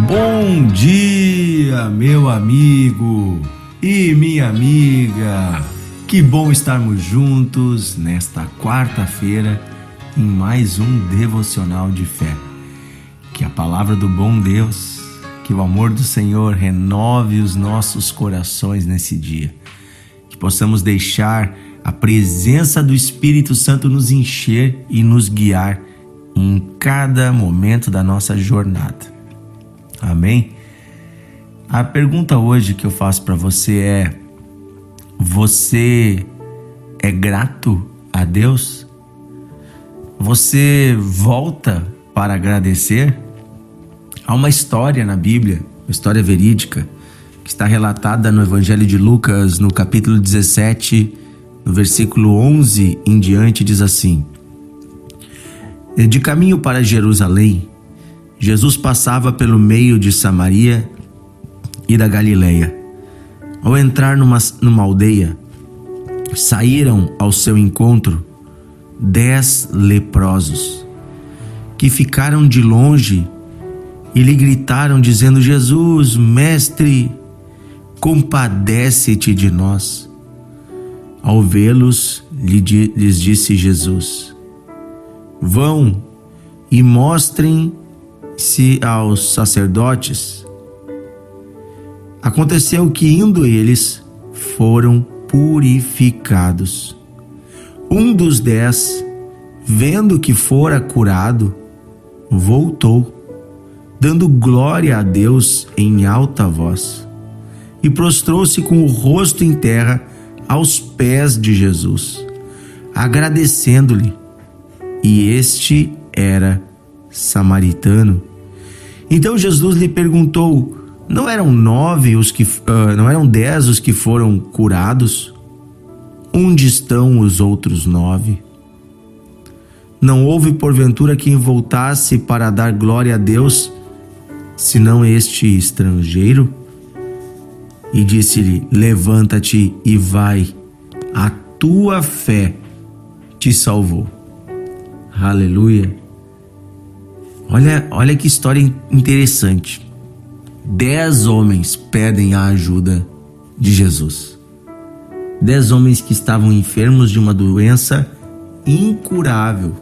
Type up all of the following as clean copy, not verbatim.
Bom dia, meu amigo e minha amiga. Que bom estarmos juntos nesta quarta-feira em mais um devocional de fé. Que a palavra do bom Deus, que o amor do Senhor renove os nossos corações nesse dia. Que possamos deixar a presença do Espírito Santo nos encher e nos guiar em cada momento da nossa jornada. Amém? A pergunta hoje que eu faço para você é: você é grato a Deus? Você volta para agradecer? Há uma história na Bíblia, uma história verídica, que está relatada no Evangelho de Lucas, no capítulo 17, no versículo 11 em diante, diz assim: de caminho para Jerusalém, Jesus passava pelo meio de Samaria e da Galileia. Ao entrar numa aldeia, saíram ao seu encontro 10 leprosos, que ficaram de longe e lhe gritaram dizendo: Jesus, mestre, compadece-te de nós. Ao vê-los, lhes disse Jesus: vão e mostrem-se aos sacerdotes. Aconteceu que, indo eles, foram purificados. Um dos 10, vendo que fora curado, voltou, dando glória a Deus em alta voz, e prostrou-se com o rosto em terra aos pés de Jesus, agradecendo-lhe. E este era samaritano. Então Jesus lhe perguntou: não eram 10 os que foram curados? Onde estão os outros 9? Não houve porventura quem voltasse para dar glória a Deus, senão este estrangeiro? E disse-lhe: levanta-te e vai, a tua fé te salvou. Aleluia. Olha que história interessante. 10 homens pedem a ajuda de Jesus. 10 homens que estavam enfermos de uma doença incurável.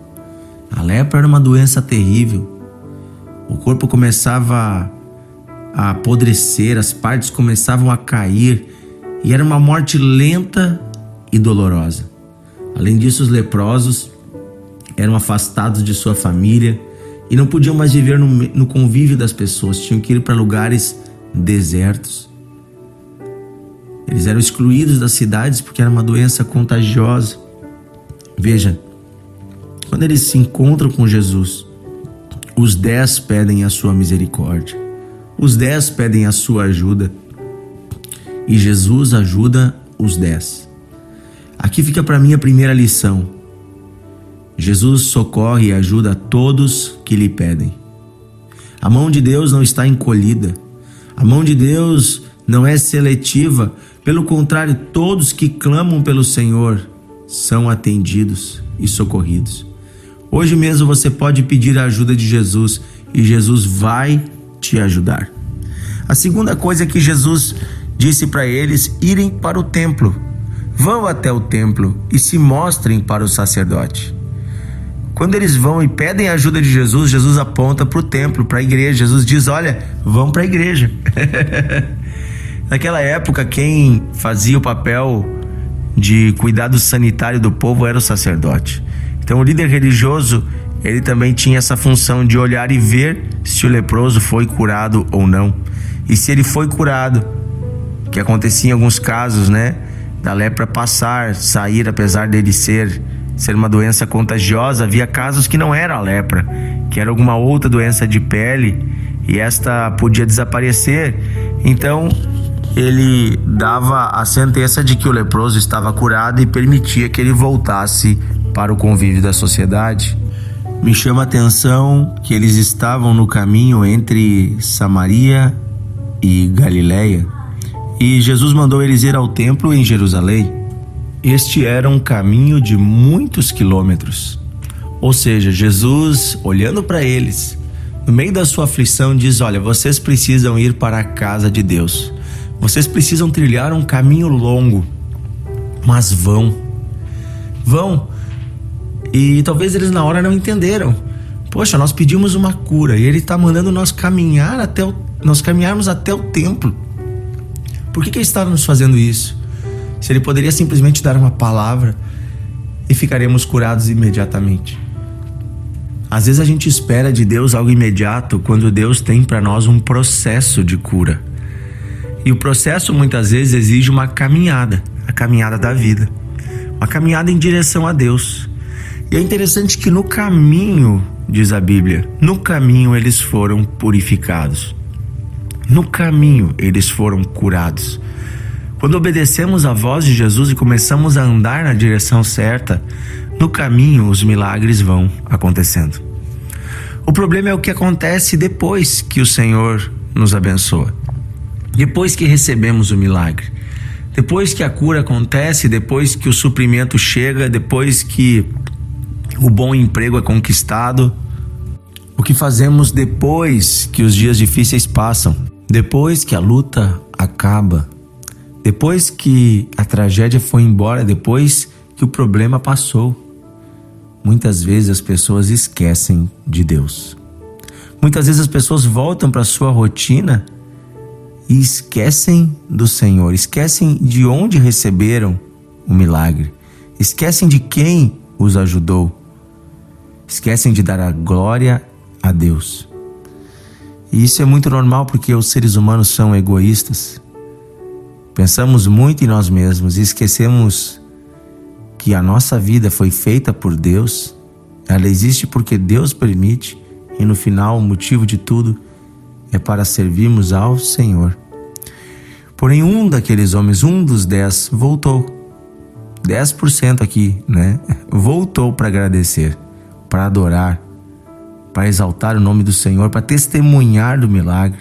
A lepra era uma doença terrível. O corpo começava a apodrecer, as partes começavam a cair, e era uma morte lenta e dolorosa. Além disso, os leprosos eram afastados de sua família e não podiam mais viver no convívio das pessoas, tinham que ir para lugares desertos. Eles eram excluídos das cidades porque era uma doença contagiosa. Veja, quando eles se encontram com Jesus, os 10 pedem a sua misericórdia, os 10 pedem a sua ajuda, e Jesus ajuda os 10. Aqui fica para mim a primeira lição: Jesus socorre e ajuda todos que lhe pedem. A mão de Deus não está encolhida. A mão de Deus não é seletiva. Pelo contrário, todos que clamam pelo Senhor são atendidos e socorridos. Hoje mesmo você pode pedir a ajuda de Jesus e Jesus vai te ajudar. A segunda coisa é que Jesus disse para eles irem para o templo. Vão até o templo e se mostrem para o sacerdote. Quando eles vão e pedem a ajuda de Jesus, Jesus aponta para o templo, para a igreja. Jesus diz: olha, vão para a igreja. Naquela época, quem fazia o papel de cuidado sanitário do povo era o sacerdote. Então o líder religioso, ele também tinha essa função de olhar e ver se o leproso foi curado ou não. E se ele foi curado, que acontecia em alguns casos, da lepra sair, apesar dele ser uma doença contagiosa, havia casos que não era a lepra, que era alguma outra doença de pele, e esta podia desaparecer. Então ele dava a sentença de que o leproso estava curado e permitia que ele voltasse para o convívio da sociedade. Me chama a atenção que eles estavam no caminho entre Samaria e Galileia, e Jesus mandou eles ir ao templo em Jerusalém. Este era um caminho de muitos quilômetros. Ou seja, Jesus, olhando para eles, no meio da sua aflição, diz: olha, vocês precisam ir para a casa de Deus. Vocês precisam trilhar um caminho longo, mas vão. E talvez eles na hora não entenderam. Poxa, nós pedimos uma cura e Ele está mandando nós caminharmos até o templo. Por que Ele está nos fazendo isso? Se Ele poderia simplesmente dar uma palavra e ficaremos curados imediatamente. Às vezes a gente espera de Deus algo imediato quando Deus tem para nós um processo de cura. E o processo muitas vezes exige uma caminhada, a caminhada da vida, uma caminhada em direção a Deus. E é interessante que no caminho, diz a Bíblia, no caminho eles foram purificados. No caminho eles foram curados. Quando obedecemos a voz de Jesus e começamos a andar na direção certa, no caminho os milagres vão acontecendo. O problema é o que acontece depois que o Senhor nos abençoa. Depois que recebemos o milagre. Depois que a cura acontece, depois que o suprimento chega, depois que o bom emprego é conquistado. O que fazemos depois que os dias difíceis passam? Depois que a luta acaba? Depois que a tragédia foi embora? Depois que o problema passou? Muitas vezes as pessoas esquecem de Deus. Muitas vezes as pessoas voltam para a sua rotina e esquecem do Senhor, esquecem de onde receberam o milagre, esquecem de quem os ajudou, esquecem de dar a glória a Deus. E isso é muito normal porque os seres humanos são egoístas. Pensamos muito em nós mesmos e esquecemos que a nossa vida foi feita por Deus, ela existe porque Deus permite e no final o motivo de tudo é para servirmos ao Senhor. Porém, um daqueles homens, um dos 10, voltou. 10% aqui, né? Voltou para agradecer, para adorar, para exaltar o nome do Senhor, para testemunhar do milagre.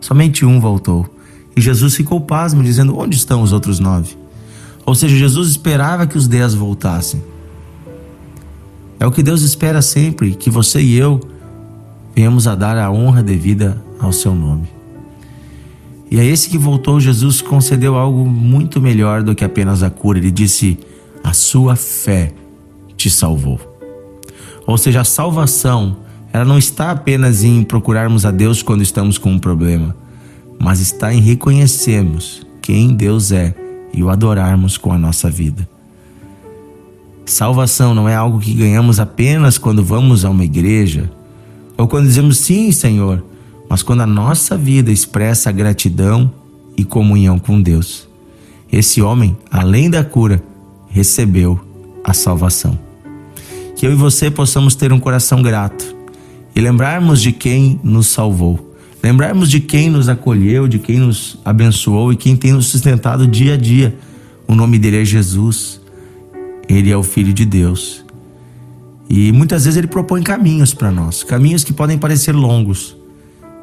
Somente um voltou. E Jesus ficou pasmo, dizendo: onde estão os outros 9? Ou seja, Jesus esperava que os 10 voltassem. É o que Deus espera sempre, que você e eu venhamos a dar a honra devida ao seu nome. E a esse que voltou, Jesus concedeu algo muito melhor do que apenas a cura. Ele disse: a sua fé te salvou. Ou seja, a salvação, ela não está apenas em procurarmos a Deus quando estamos com um problema, mas está em reconhecermos quem Deus é e o adorarmos com a nossa vida. Salvação não é algo que ganhamos apenas quando vamos a uma igreja, ou quando dizemos sim, Senhor, mas quando a nossa vida expressa gratidão e comunhão com Deus. Esse homem, além da cura, recebeu a salvação. Que eu e você possamos ter um coração grato e lembrarmos de quem nos salvou, lembrarmos de quem nos acolheu, de quem nos abençoou e quem tem nos sustentado dia a dia. O nome dele é Jesus. Ele é o Filho de Deus. E muitas vezes ele propõe caminhos para nós, caminhos que podem parecer longos,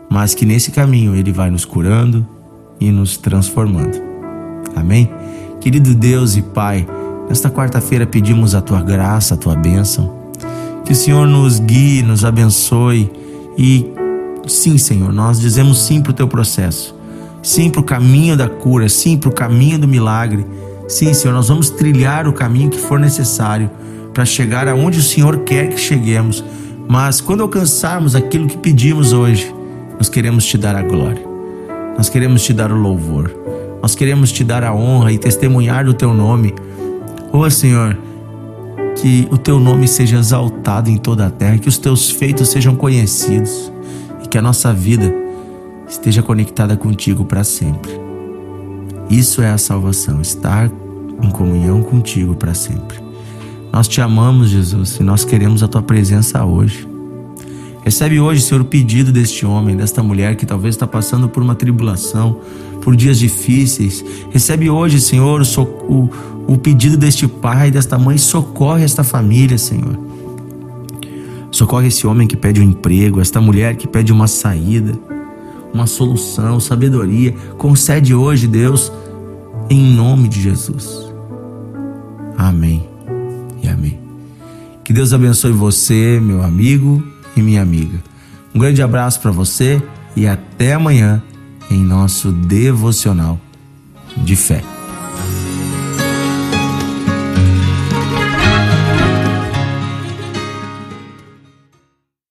mas que nesse caminho ele vai nos curando e nos transformando. Amém? Querido Deus e Pai, nesta quarta-feira pedimos a Tua graça, a Tua bênção. Que o Senhor nos guie, nos abençoe e sim, Senhor, nós dizemos sim para o Teu processo, sim para o caminho da cura, sim para o caminho do milagre. Sim, Senhor, nós vamos trilhar o caminho que for necessário para chegar aonde o Senhor quer que cheguemos. Mas quando alcançarmos aquilo que pedimos hoje, nós queremos Te dar a glória, nós queremos Te dar o louvor, nós queremos Te dar a honra e testemunhar do Teu nome. Ó Senhor, que o Teu nome seja exaltado em toda a terra, que os Teus feitos sejam conhecidos e que a nossa vida esteja conectada contigo para sempre. Isso é a salvação, estar em comunhão contigo para sempre. Nós Te amamos, Jesus, e nós queremos a Tua presença hoje. Recebe hoje, Senhor, o pedido deste homem, desta mulher que talvez está passando por uma tribulação, por dias difíceis. Recebe hoje, Senhor, o pedido deste pai, desta mãe. Socorre esta família, Senhor. Socorre esse homem que pede um emprego, esta mulher que pede uma saída, uma solução, sabedoria. Concede hoje, Deus, em nome de Jesus. Amém e amém. Que Deus abençoe você, meu amigo e minha amiga. Um grande abraço para você e até amanhã em nosso devocional de fé.